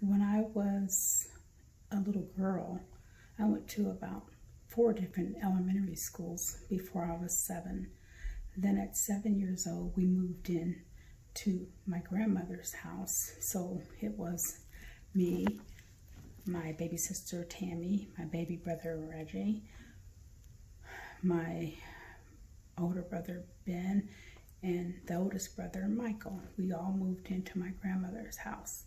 When I was a little girl, I went to about 4 different elementary schools before I was 7. Then at 7 years old, we moved in to my grandmother's house. So it was me, my baby sister Tammy, my baby brother Reggie, my older brother Ben, and the oldest brother Michael. We all moved into my grandmother's house.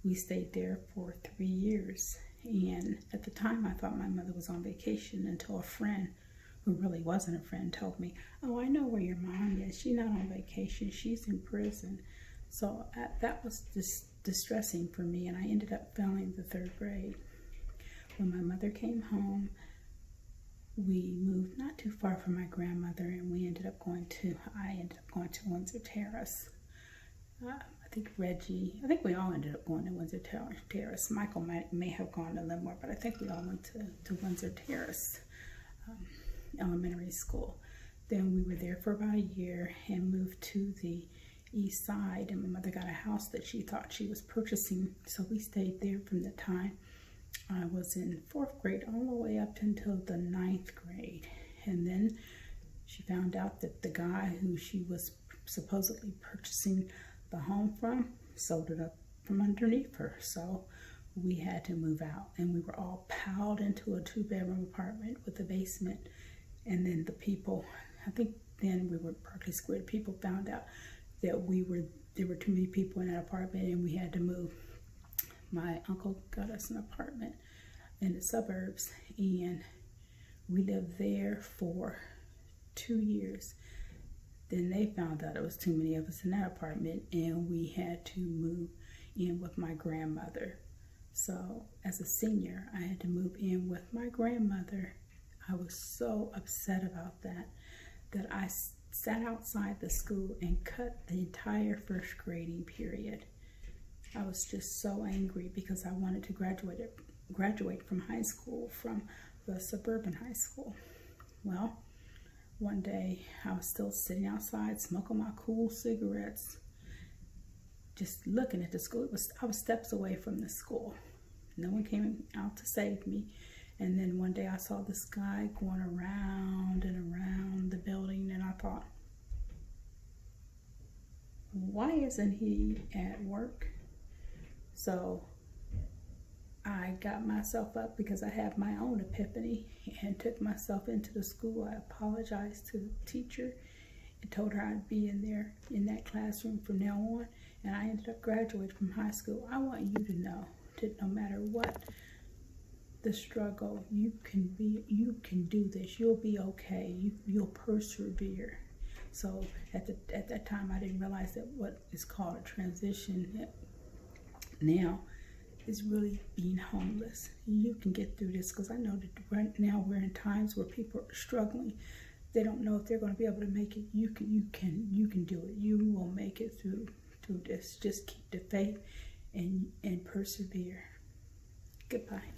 We stayed there for 3 years, and at the time I thought my mother was on vacation until a friend who really wasn't a friend told me, "Oh, I know where your mom is. She's not on vacation. She's in prison." So that was just distressing for me, and I ended up failing the 3rd grade. When my mother came home, we moved not too far from my grandmother, and I ended up going to Windsor Terrace. I think we all ended up going to Windsor Terrace. Michael may have gone to Limor, but I think we all went to Windsor Terrace Elementary School. Then we were there for about a year and moved to the east side, and my mother got a house that she thought she was purchasing, so we stayed there from the time I was in 4th grade all the way up until the 9th grade. And then she found out that the guy who she was supposedly purchasing the home from sold it up from underneath her, so we had to move out, and we were all piled into a 2-bedroom apartment with a basement. And then the people, I think then we were partly squared, people found out that there were too many people in that apartment and we had to move. My uncle got us an apartment in the suburbs, and we lived there for 2 years. Then they found out it was too many of us in that apartment, and we had to move in with my grandmother. So as a senior, I had to move in with my grandmother. I was so upset about that I sat outside the school and cut the entire 1st grading period. I was just so angry because I wanted to graduate from high school, from the suburban high school. Well, one day I was still sitting outside smoking my cool cigarettes, just looking at the school. I was steps away from the school. No one came out to save me. And then one day I saw this guy going around and around the building, and I thought, why isn't he at work? So I got myself up because I had my own epiphany and took myself into the school. I apologized to the teacher and told her I'd be in there in that classroom from now on, and I ended up graduating from high school. I want you to know that no matter what the struggle, you can do this. You'll be okay. You'll persevere. So at that time, I didn't realize that what is called a transition now is really being homeless. You can get through this, because I know that right now we're in times where people are struggling. They don't know if they're going to be able to make it. You can do it. You will make it through this. Just keep the faith and persevere. Goodbye.